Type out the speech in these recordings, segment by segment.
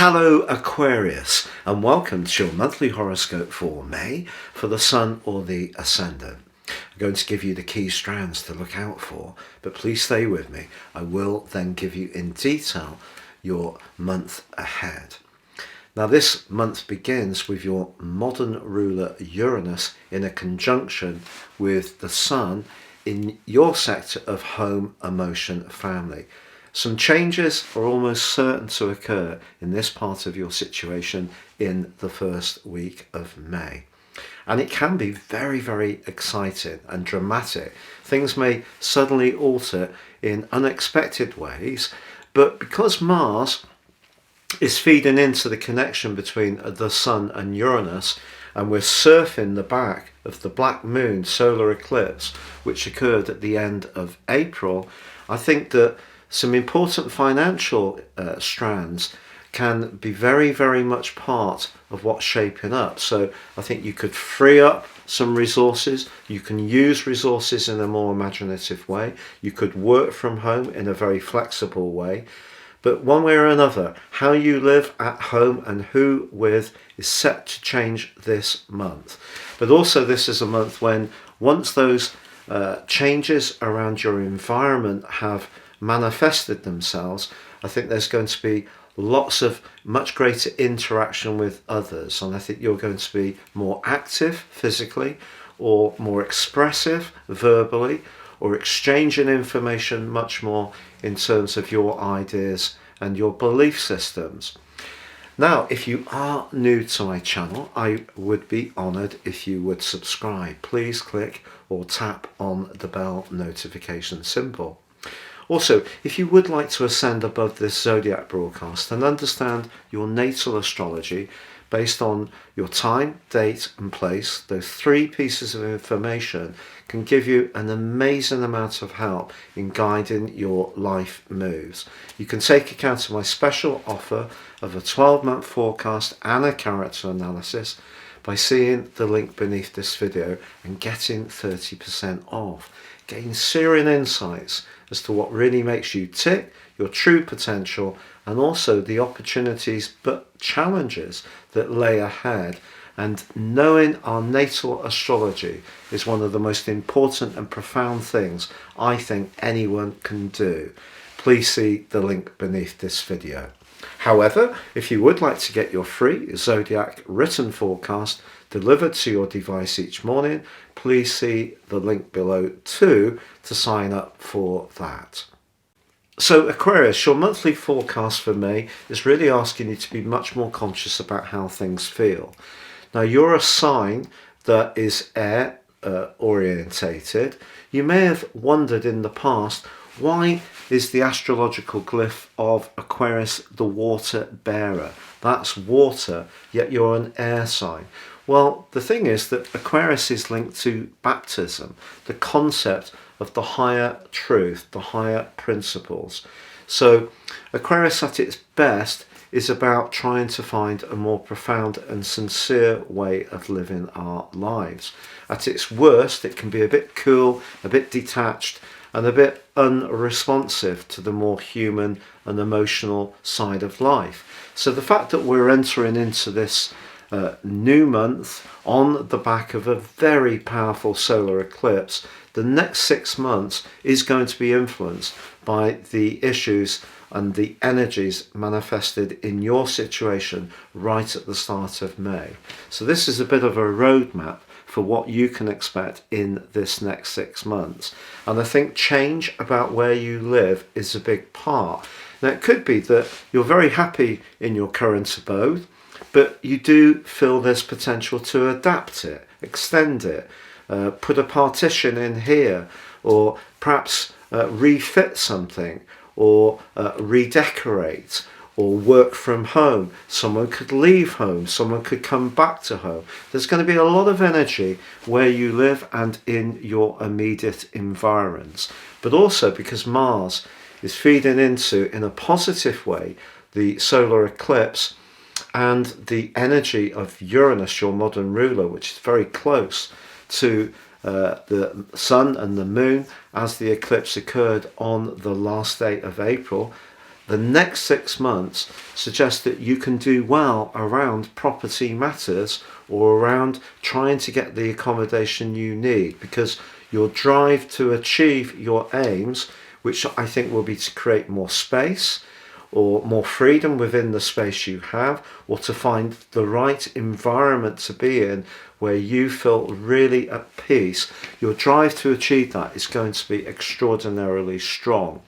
Hello Aquarius, and welcome to your monthly horoscope for May for the Sun or the Ascendant. I'm going to give you the key strands to look out for, but please stay with me. I will then give you in detail your month ahead. Now this month begins with your modern ruler Uranus in a conjunction with the Sun in your sector of home, emotion, family. Some changes are almost certain to occur in this part of your situation in the first week of May. And it can be very, very exciting and dramatic. Things may suddenly alter in unexpected ways, but because Mars is feeding into the connection between the Sun and Uranus, and we're surfing the back of the Black Moon solar eclipse, which occurred at the end of April, I think that some important financial strands can be very, very much part of what's shaping up. So I think you could free up some resources. You can use resources in a more imaginative way. You could work from home in a very flexible way. But one way or another, how you live at home and who with is set to change this month. But also this is a month when once those changes around your environment have manifested themselves, I think there's going to be lots of much greater interaction with others, and I think you're going to be more active physically or more expressive verbally or exchanging information much more in terms of your ideas and your belief systems. Now, if you are new to my channel, I would be honoured if you would subscribe. Please click or tap on the bell notification symbol. Also, if you would like to ascend above this Zodiac broadcast and understand your natal astrology based on your time, date and place, those three pieces of information can give you an amazing amount of help in guiding your life moves. You can take account of my special offer of a 12-month forecast and a character analysis by seeing the link beneath this video and getting 30% off. Gain searing insights as to what really makes you tick, your true potential, and also the opportunities but challenges that lay ahead. And knowing our natal astrology is one of the most important and profound things I think anyone can do. Please see the link beneath this video. However, if you would like to get your free Zodiac written forecast delivered to your device each morning, please see the link below too to sign up for that. So Aquarius, your monthly forecast for May is really asking you to be much more conscious about how things feel. Now you're a sign that is air orientated. You may have wondered in the past, why is the astrological glyph of Aquarius the water bearer? That's water, yet you're an air sign. Well, the thing is that Aquarius is linked to baptism, the concept of the higher truth, the higher principles. So Aquarius at its best is about trying to find a more profound and sincere way of living our lives. At its worst, it can be a bit cool, a bit detached, and a bit unresponsive to the more human and emotional side of life. So the fact that we're entering into this new month on the back of a very powerful solar eclipse, the next 6 months is going to be influenced by the issues and the energies manifested in your situation right at the start of May. So this is a bit of a roadmap for what you can expect in this next 6 months. And I think change about where you live is a big part. Now it could be that you're very happy in your current abode, but you do feel there's potential to adapt it, extend it, put a partition in here, or perhaps refit something, or redecorate, or work from home. Someone could leave home, someone could come back to home. There's going to be a lot of energy where you live and in your immediate environs. But also because Mars is feeding into, in a positive way, the solar eclipse and the energy of Uranus, your modern ruler, which is very close to the Sun and the Moon as the eclipse occurred on the last day of April. the next 6 months suggest that you can do well around property matters or around trying to get the accommodation you need, because your drive to achieve your aims, which I think will be to create more space or more freedom within the space you have, or to find the right environment to be in where you feel really at peace, your drive to achieve that is going to be extraordinarily strong.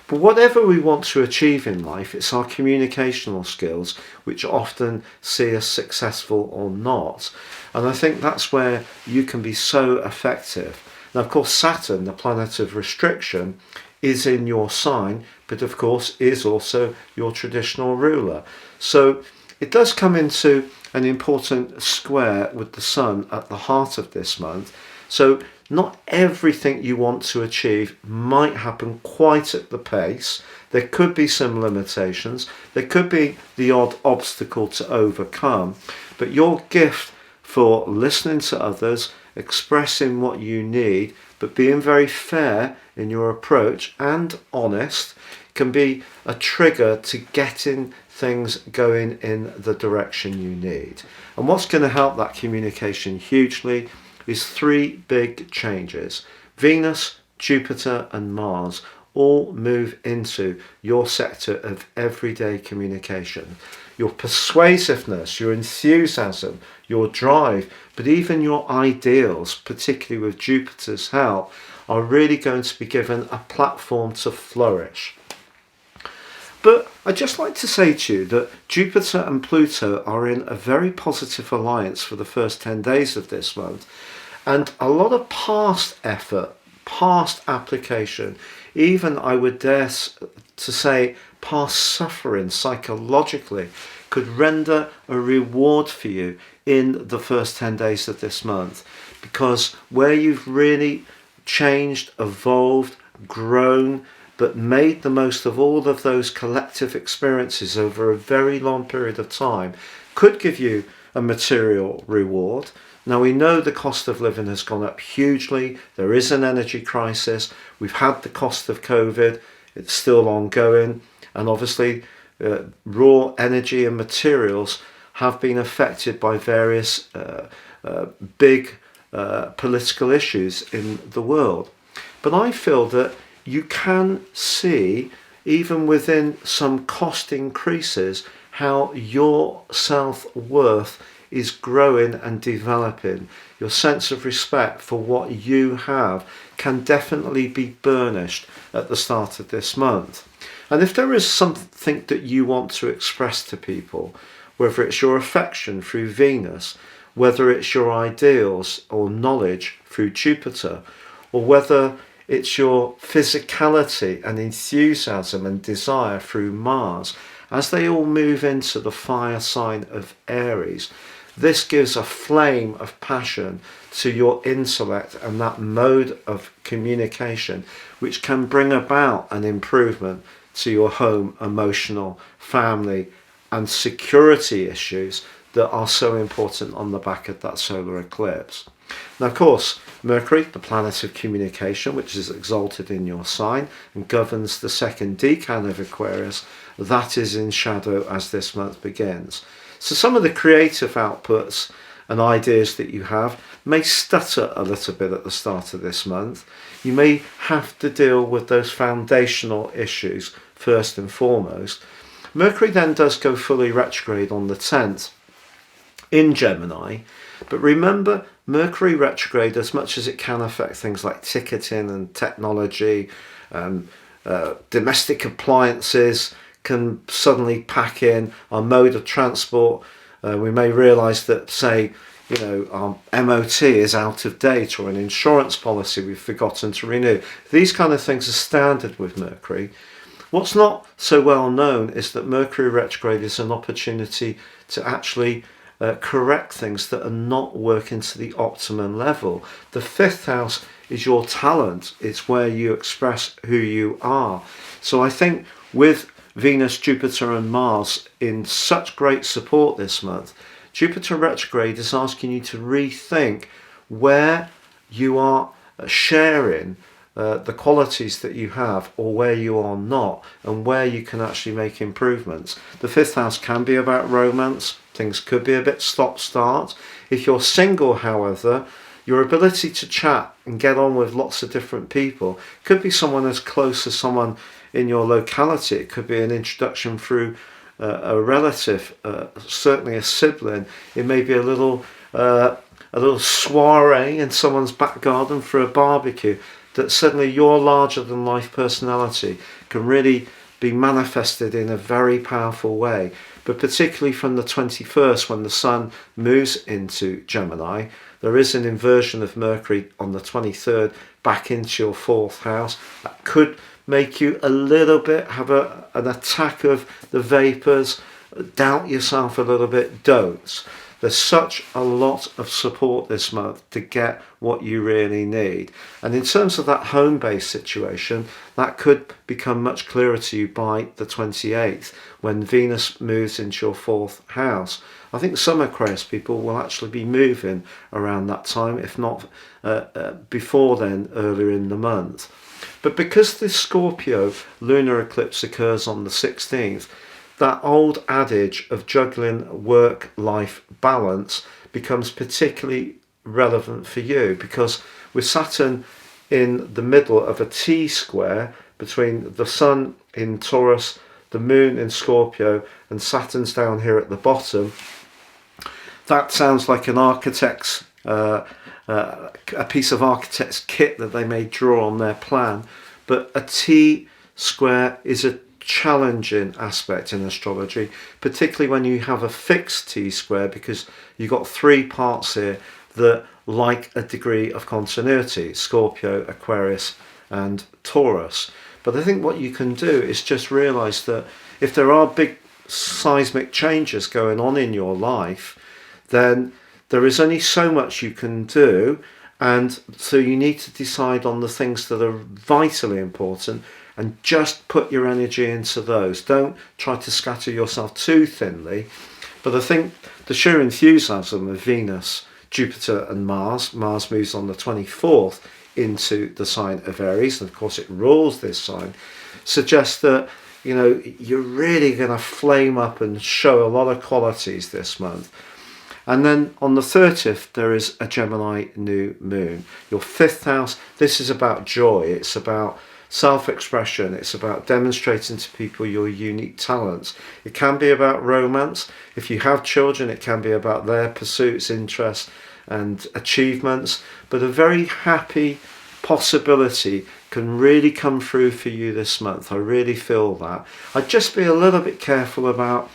But whatever we want to achieve in life, it's our communicational skills which often see us successful or not. And I think that's where you can be so effective. Now, of course, Saturn, the planet of restriction, is in your sign, but of course is also your traditional ruler. So it does come into an important square with the Sun at the heart of this month. So not everything you want to achieve might happen quite at the pace. There could be some limitations. There could be the odd obstacle to overcome. But your gift for listening to others, expressing what you need, but being very fair in your approach and honest, can be a trigger to getting things going in the direction you need. And what's going to help that communication hugely is 3 big changes. Venus, Jupiter and Mars all move into your sector of everyday communication. Your persuasiveness, your enthusiasm, your drive, but even your ideals, particularly with Jupiter's help, are really going to be given a platform to flourish. But I'd just like to say to you that Jupiter and Pluto are in a very positive alliance for the first 10 days of this month. And a lot of past effort, past application, even I would dare to say past suffering psychologically, could render a reward for you in the first 10 days of this month. Because where you've really changed, evolved, grown, but made the most of all of those collective experiences over a very long period of time, could give you a material reward. Now, we know the cost of living has gone up hugely. There is an energy crisis. We've had the cost of COVID. It's still ongoing. And obviously, raw energy and materials have been affected by various big political issues in the world. But I feel that you can see, even within some cost increases, how your self-worth is growing and developing. Your sense of respect for what you have can definitely be burnished at the start of this month. And if there is something that you want to express to people, whether it's your affection through Venus, whether it's your ideals or knowledge through Jupiter, or whether it's your physicality and enthusiasm and desire through Mars, as they all move into the fire sign of Aries, this gives a flame of passion to your intellect and that mode of communication, which can bring about an improvement to your home, emotional, family and security issues that are so important on the back of that solar eclipse. Now, of course, Mercury, the planet of communication, which is exalted in your sign and governs the second decan of Aquarius, that is in shadow as this month begins. So some of the creative outputs and ideas that you have may stutter a little bit at the start of this month. You may have to deal with those foundational issues first and foremost. Mercury then does go fully retrograde on the 10th in Gemini, but remember, Mercury retrograde, as much as it can affect things like ticketing and technology, domestic appliances, can suddenly pack in our mode of transport. We may realise that, say, our MOT is out of date, or an insurance policy we've forgotten to renew. These kind of things are standard with Mercury. What's not so well known is that Mercury retrograde is an opportunity to actually correct things that are not working to the optimum level. The 5th house is your talent. It's where you express who you are. So I think with Venus, Jupiter and Mars in such great support this month, Jupiter retrograde is asking you to rethink where you are sharing the qualities that you have or where you are not, and where you can actually make improvements. The 5th house can be about romance. Things could be a bit stop-start. If you're single, however, your ability to chat and get on with lots of different people could be someone as close as someone in your locality. It could be an introduction through a relative, certainly a sibling. It may be a little soiree in someone's back garden for a barbecue, that suddenly your larger than life personality can really be manifested in a very powerful way. But particularly from the 21st, when the Sun moves into Gemini, there is an inversion of Mercury on the 23rd back into your 4th house. That could make you a little bit have an attack of the vapors, doubt yourself a little bit. Don't. There's such a lot of support this month to get what you really need. And in terms of that home-based situation, that could become much clearer to you by the 28th, when Venus moves into your 4th house. I think some Aquarius people will actually be moving around that time, if not before then, earlier in the month. But because this Scorpio lunar eclipse occurs on the 16th, that old adage of juggling work-life balance becomes particularly relevant for you, because with Saturn in the middle of a T-square between the Sun in Taurus, the Moon in Scorpio, and Saturn's down here at the bottom, that sounds like an architect's a piece of architect's kit that they may draw on their plan. But a T-square is a challenging aspect in astrology, particularly when you have a fixed T-square, because you've got 3 parts here that like a degree of continuity: Scorpio, Aquarius and Taurus. But I think what you can do is just realize that if there are big seismic changes going on in your life, then there is only so much you can do, and so you need to decide on the things that are vitally important and just put your energy into those. Don't try to scatter yourself too thinly. But I think the sheer enthusiasm of Venus, Jupiter and Mars moves on the 24th into the sign of Aries, and of course it rules this sign, suggests that you're really going to flame up and show a lot of qualities this month. And then on the 30th, there is a Gemini new moon. Your 5th house, this is about joy. It's about self-expression. It's about demonstrating to people your unique talents. It can be about romance. If you have children, it can be about their pursuits, interests and achievements. But a very happy possibility can really come through for you this month. I really feel that. I'd just be a little bit careful about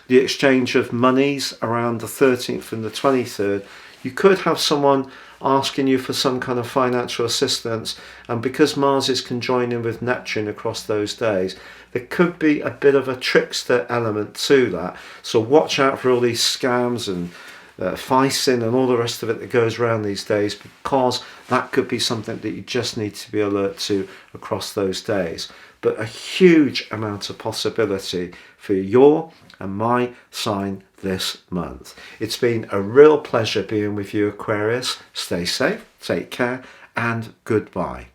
the exchange of monies around the 13th and the 23rd. You could have someone asking you for some kind of financial assistance, and because Mars is conjoining with Neptune across those days, there could be a bit of a trickster element to that. So watch out for all these scams and phishing and all the rest of it that goes around these days, because that could be something that you just need to be alert to across those days. But a huge amount of possibility for your and my sign this month. It's been a real pleasure being with you, Aquarius. Stay safe, take care, and goodbye.